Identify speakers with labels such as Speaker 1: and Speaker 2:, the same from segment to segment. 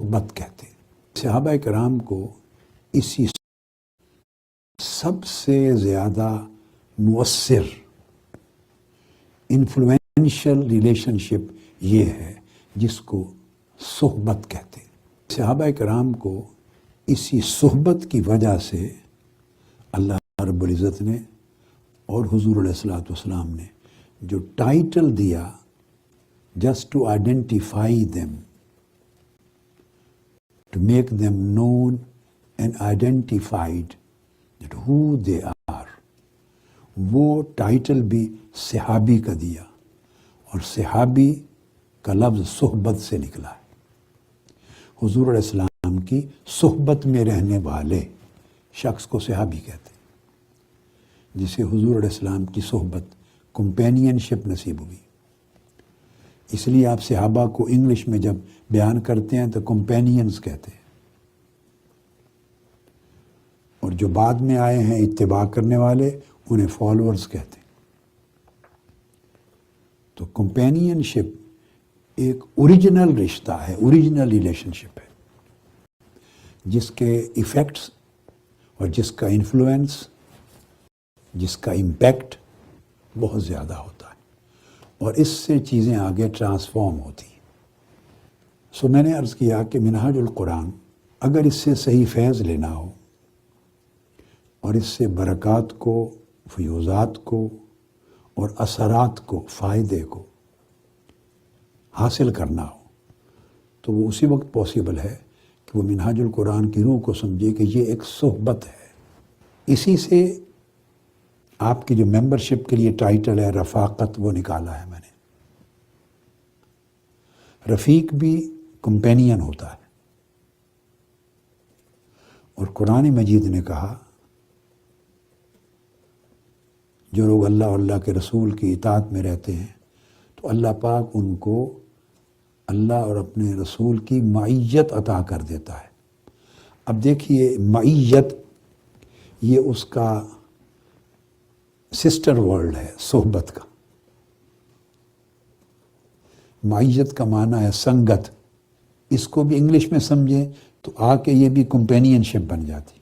Speaker 1: صحبت کہتے ہیں۔ صحابہ کرام کو اسی سب سے زیادہ مؤثر انفلوئنشل ریلیشن شپ یہ ہے جس کو صحبت کہتے ہیں۔ صحابہ کرام کو اسی صحبت کی وجہ سے اللہ رب العزت نے اور حضور علیہ الصلوۃ والسلام نے جو ٹائٹل دیا just to identify them, to make them known and identified that who they are، وہ ٹائٹل بھی صحابی کا دیا، اور صحابی کا لفظ صحبت سے نکلا ہے۔ حضور علیہ السلام کی صحبت میں رہنے والے شخص کو صحابی کہتے ہیں، جسے حضور علیہ السلام کی صحبت کمپینین شپ نصیب ہوئی۔ اس لیے آپ صحابہ کو انگلش میں جب بیان کرتے ہیں تو کمپینینز کہتے ہیں، اور جو بعد میں آئے ہیں اتباع کرنے والے انہیں فالورز کہتے ہیں۔ تو کمپینین شپ ایک اوریجنل رشتہ ہے، اوریجنل ریلیشن شپ ہے، جس کے ایفیکٹس اور جس کا انفلوئنس، جس کا امپیکٹ بہت زیادہ ہوتا ہے، اور اس سے چیزیں آگے ٹرانسفارم ہوتی ہیں۔ سو میں نے عرض کیا کہ منہاج القرآن اگر اس سے صحیح فیض لینا ہو اور اس سے برکات کو، فیوزات کو اور اثرات کو، فائدے کو حاصل کرنا ہو تو وہ اسی وقت پاسبل ہے کہ وہ منہاج القرآن کی روح کو سمجھے کہ یہ ایک صحبت ہے۔ اسی سے آپ کی جو ممبرشپ کے لیے ٹائٹل ہے رفاقت، وہ نکالا ہے میں نے۔ رفیق بھی کمپینین ہوتا ہے، اور قرآن مجید نے کہا جو لوگ اللہ اور اللہ کے رسول کی اطاعت میں رہتے ہیں تو اللہ پاک ان کو اللہ اور اپنے رسول کی معیت عطا کر دیتا ہے۔ اب دیکھیے معیت یہ اس کا سسٹر ورڈ ہے صحبت کا۔ معیت کا معنی ہے سنگت، اس کو بھی انگلش میں سمجھیں تو آ کے یہ بھی کمپینین شپ بن جاتی،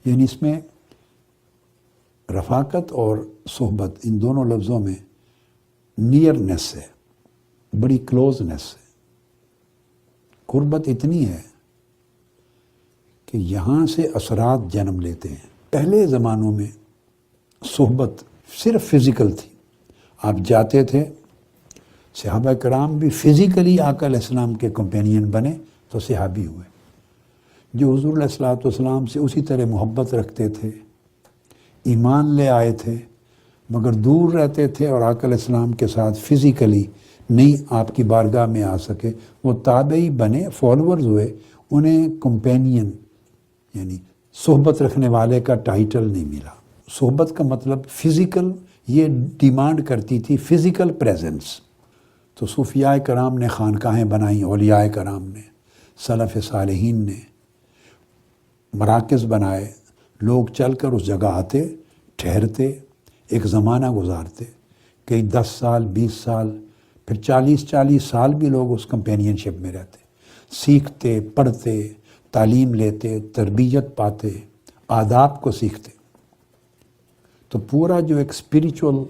Speaker 1: یعنی اس میں رفاقت اور صحبت ان دونوں لفظوں میں نیئرنیس ہے، بڑی کلوزنیس ہے، قربت اتنی ہے کہ یہاں سے اثرات جنم لیتے ہیں۔ پہلے زمانوں میں صحبت صرف فزیکل تھی، آپ جاتے تھے، صحابہ کرام بھی فزیکلی آقا علیہ السلام کے کمپینین بنے تو صحابی ہوئے۔ جو حضور علیہ الصلوۃ والسلام سے اسی طرح محبت رکھتے تھے، ایمان لے آئے تھے، مگر دور رہتے تھے اور آقا علیہ السلام کے ساتھ فزیکلی نہیں آپ کی بارگاہ میں آ سکے، وہ تابعی بنے، فالورز ہوئے، انہیں کمپینین یعنی صحبت رکھنے والے کا ٹائٹل نہیں ملا۔ صحبت کا مطلب فزیکل، یہ ڈیمانڈ کرتی تھی فزیکل پریزنس۔ تو صوفیاء کرام نے خانقاہیں بنائیں، اولیاء کرام نے، سلف صالحین نے مراکز بنائے، لوگ چل کر اس جگہ آتے، ٹھہرتے، ایک زمانہ گزارتے، کئی 10 سال 20 سال پھر 40 سال بھی لوگ اس کمپینین شپ میں رہتے، سیکھتے، پڑھتے، تعلیم لیتے، تربیت پاتے، آداب کو سیکھتے۔ تو پورا جو ایک اسپریچول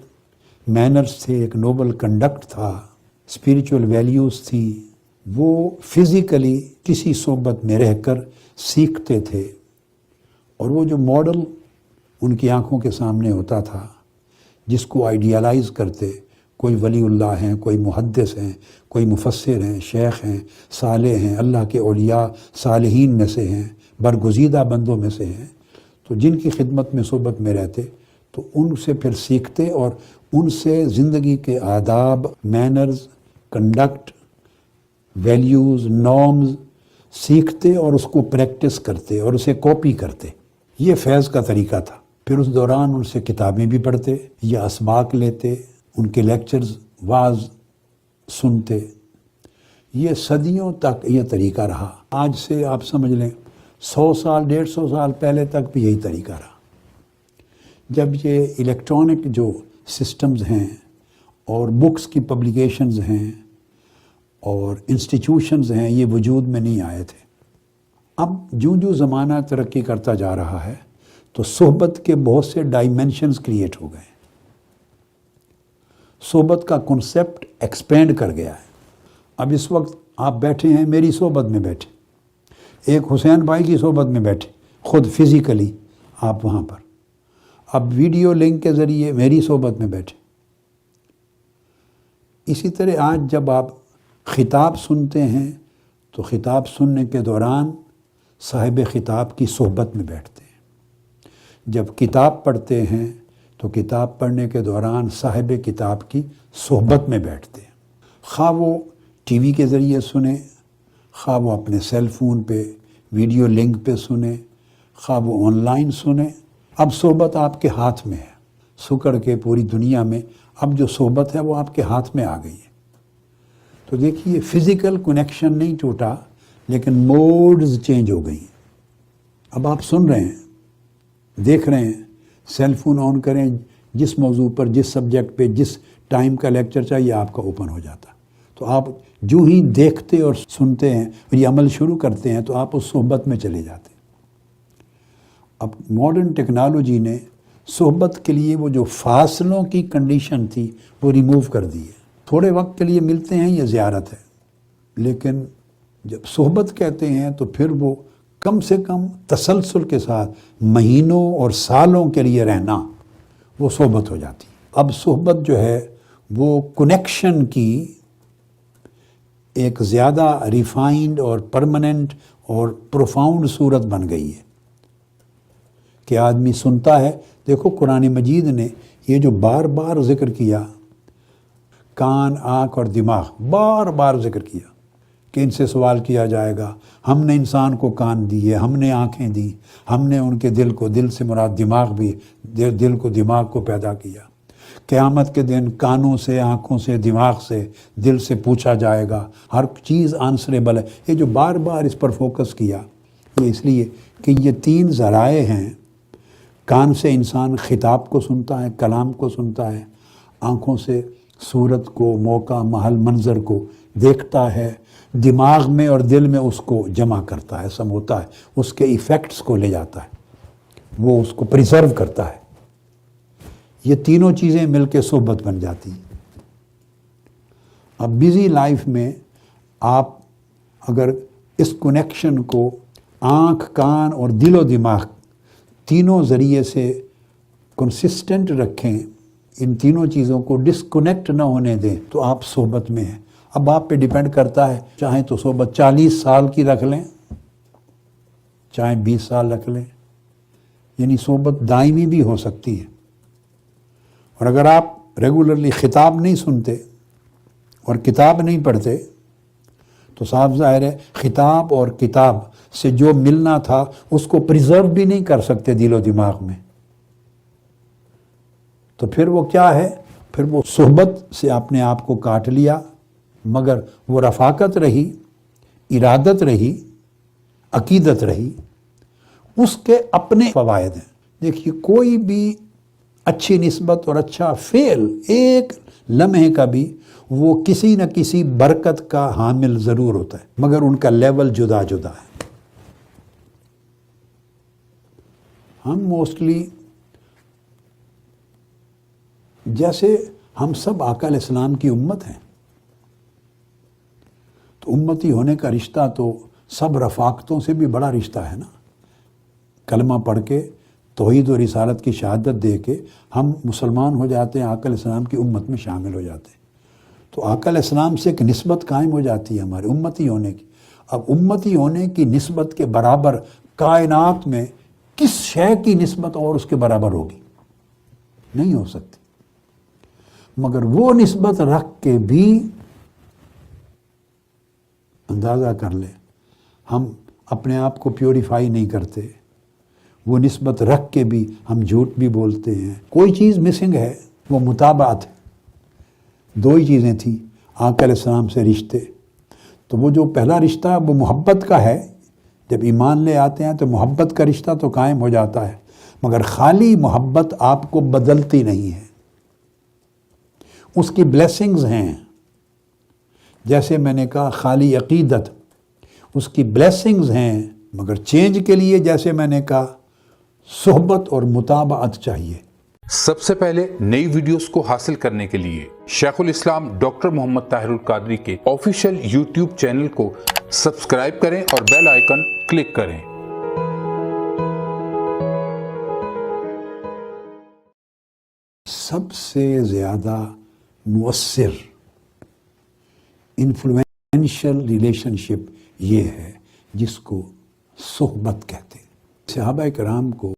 Speaker 1: مینرز تھے، ایک نوبل کنڈکٹ تھا، اسپریچول ویلیوز تھیں، وہ فزیکلی کسی صحبت میں رہ کر سیکھتے تھے، اور وہ جو ماڈل ان کی آنکھوں کے سامنے ہوتا تھا جس کو آئیڈیالائز کرتے، کوئی ولی اللہ ہیں، کوئی محدث ہیں، کوئی مفسر ہیں، شیخ ہیں، صالح ہیں، اللہ کے اولیاء صالحین میں سے ہیں، برگزیدہ بندوں میں سے ہیں، تو جن کی خدمت میں صحبت میں رہتے تو ان سے پھر سیکھتے اور ان سے زندگی کے آداب، مینرز، کنڈکٹ، ویلیوز، نارمز سیکھتے اور اس کو پریکٹس کرتے اور اسے کاپی کرتے۔ یہ فیض کا طریقہ تھا۔ پھر اس دوران ان سے کتابیں بھی پڑھتے یا اسباق لیتے، ان کے لیکچرز، واعظ سنتے۔ یہ صدیوں تک یہ طریقہ رہا۔ آج سے آپ سمجھ لیں 100 سال 150 سال پہلے تک بھی یہی طریقہ رہا۔ جب یہ الیکٹرانک جو سسٹمز ہیں اور بکس کی پبلیکیشنز ہیں اور انسٹیٹیوشنز ہیں یہ وجود میں نہیں آئے تھے. اب جو زمانہ ترقی کرتا جا رہا ہے تو صحبت کے بہت سے ڈائمینشنز کریٹ ہو گئے. صحبت کا کنسیپٹ ایکسپینڈ کر گیا ہے. اب اس وقت آپ بیٹھے ہیں میری صحبت میں بیٹھے, ایک حسین بھائی کی صحبت میں بیٹھے, خود فزیکلی آپ وہاں پر, اب ویڈیو لنک کے ذریعے میری صحبت میں بیٹھے. اسی طرح آج جب آپ خطاب سنتے ہیں تو خطاب سننے کے دوران صاحب خطاب کی صحبت میں بیٹھتے ہیں. جب کتاب پڑھتے ہیں تو کتاب پڑھنے کے دوران صاحب کتاب کی صحبت میں بیٹھتے ہیں. خواہ وہ ٹی وی کے ذریعے سنیں, خواہ وہ اپنے سیل فون پہ ویڈیو لنک پہ سنیں, خواہ وہ آن لائن سنیں, اب صحبت آپ کے ہاتھ میں ہے. سکڑ کے پوری دنیا میں اب جو صحبت ہے وہ آپ کے ہاتھ میں آ گئی ہے. تو دیکھیے فزیکل کنیکشن نہیں ٹوٹا لیکن موڈز چینج ہو گئی. اب آپ سن رہے ہیں, دیکھ رہے ہیں, سیل فون آن کریں, جس موضوع پر جس سبجیکٹ پہ جس ٹائم کا لیکچر چاہیے آپ کا اوپن ہو جاتا. تو آپ جو ہی دیکھتے اور سنتے ہیں اور یہ عمل شروع کرتے ہیں تو آپ اس صحبت میں چلے جاتے ہیں. اب ماڈرن ٹیکنالوجی نے صحبت کے لیے وہ جو فاصلوں کی کنڈیشن تھی وہ ریموو کر دی ہے. تھوڑے وقت کے لیے ملتے ہیں یہ زیارت ہے, لیکن جب صحبت کہتے ہیں تو پھر وہ کم سے کم تسلسل کے ساتھ مہینوں اور سالوں کے لیے رہنا وہ صحبت ہو جاتی. اب صحبت جو ہے وہ کنیکشن کی ایک زیادہ ریفائنڈ اور پرماننٹ اور پروفاؤنڈ صورت بن گئی ہے کہ آدمی سنتا ہے. دیکھو قرآن مجید نے یہ جو بار بار ذکر کیا, کان, آنکھ اور دماغ, بار بار ذکر کیا کہ ان سے سوال کیا جائے گا. ہم نے انسان کو کان دیے, ہم نے آنکھیں دی, ہم نے ان کے دل کو, دل سے مراد دماغ بھی, دل کو دماغ کو پیدا کیا. قیامت کے دن کانوں سے, آنکھوں سے, دماغ سے, دل سے پوچھا جائے گا. ہر چیز آنسریبل ہے. یہ جو بار بار اس پر فوکس کیا یہ اس لیے کہ یہ تین ذرائع ہیں. کان سے انسان خطاب کو سنتا ہے, کلام کو سنتا ہے. آنکھوں سے صورت کو, موقع, محل, منظر کو دیکھتا ہے. دماغ میں اور دل میں اس کو جمع کرتا ہے, سموتا ہے, اس کے ایفیکٹس کو لے جاتا ہے, وہ اس کو پریزرو کرتا ہے. یہ تینوں چیزیں مل کے صحبت بن جاتی ہیں. اب بیزی لائف میں آپ اگر اس کنیکشن کو آنکھ, کان اور دل و دماغ تینوں ذریعے سے کنسسٹنٹ رکھیں, ان تینوں چیزوں کو ڈسکنیکٹ نہ ہونے دیں تو آپ صحبت میں ہیں. اب آپ پہ ڈیپینڈ کرتا ہے, چاہیں تو صحبت 40 سال کی رکھ لیں, چاہیں 20 سال رکھ لیں, یعنی صحبت دائمی بھی ہو سکتی ہے. اور اگر آپ ریگولرلی خطاب نہیں سنتے اور کتاب نہیں پڑھتے تو صاف ظاہر ہے خطاب اور کتاب سے جو ملنا تھا اس کو پریزرو بھی نہیں کر سکتے دل و دماغ میں. تو پھر وہ کیا ہے, پھر وہ صحبت سے اپنے آپ کو کاٹ لیا, مگر وہ رفاقت رہی, ارادت رہی, عقیدت رہی. اس کے اپنے فوائد ہیں. دیکھیے کوئی بھی اچھی نسبت اور اچھا فعل ایک لمحے کا بھی وہ کسی نہ کسی برکت کا حامل ضرور ہوتا ہے, مگر ان کا لیول جدا جدا ہے. ہم موسٹلی جیسے ہم سب آقا علیہ السلام کی امت ہیں, تو امتی ہونے کا رشتہ تو سب رفاقتوں سے بھی بڑا رشتہ ہے نا. کلمہ پڑھ کے توحید و رسالت کی شہادت دے کے ہم مسلمان ہو جاتے ہیں, آقا علیہ السلام کی امت میں شامل ہو جاتے ہیں. تو آقا علیہ السلام سے ایک نسبت قائم ہو جاتی ہے ہمارے امتی ہونے کی. اب امتی ہونے کی نسبت کے برابر کائنات میں کس شے کی نسبت اور اس کے برابر ہوگی؟ نہیں ہو سکتی. مگر وہ نسبت رکھ کے بھی اندازہ کر لیں, ہم اپنے آپ کو پیوریفائی نہیں کرتے, وہ نسبت رکھ کے بھی ہم جھوٹ بھی بولتے ہیں. کوئی چیز مسنگ ہے, وہ متابعت ہے. دو ہی چیزیں تھیں آقا علیہ السلام سے رشتے. تو وہ جو پہلا رشتہ وہ محبت کا ہے, جب ایمان لے آتے ہیں تو محبت کا رشتہ تو قائم ہو جاتا ہے, مگر خالی محبت آپ کو بدلتی نہیں ہے. اس کی بلیسنگز ہیں. جیسے میں نے کہا خالی عقیدت، اس کی بلیسنگز ہیں، مگر چینج کے لیے جیسے میں نے کہا صحبت اور متابعت چاہیے۔
Speaker 2: سب سے پہلے نئی ویڈیوز کو حاصل کرنے کے لیے شیخ الاسلام ڈاکٹر محمد طاہر القادری کے آفیشیل یوٹیوب چینل کو سبسکرائب کریں اور بیل آئیکن کلک کریں۔
Speaker 1: سب سے زیادہ مؤثر انفلوئنشل ریلیشن شپ یہ ہے جس کو صحبت کہتے ہیں۔ صحابہ کرام کو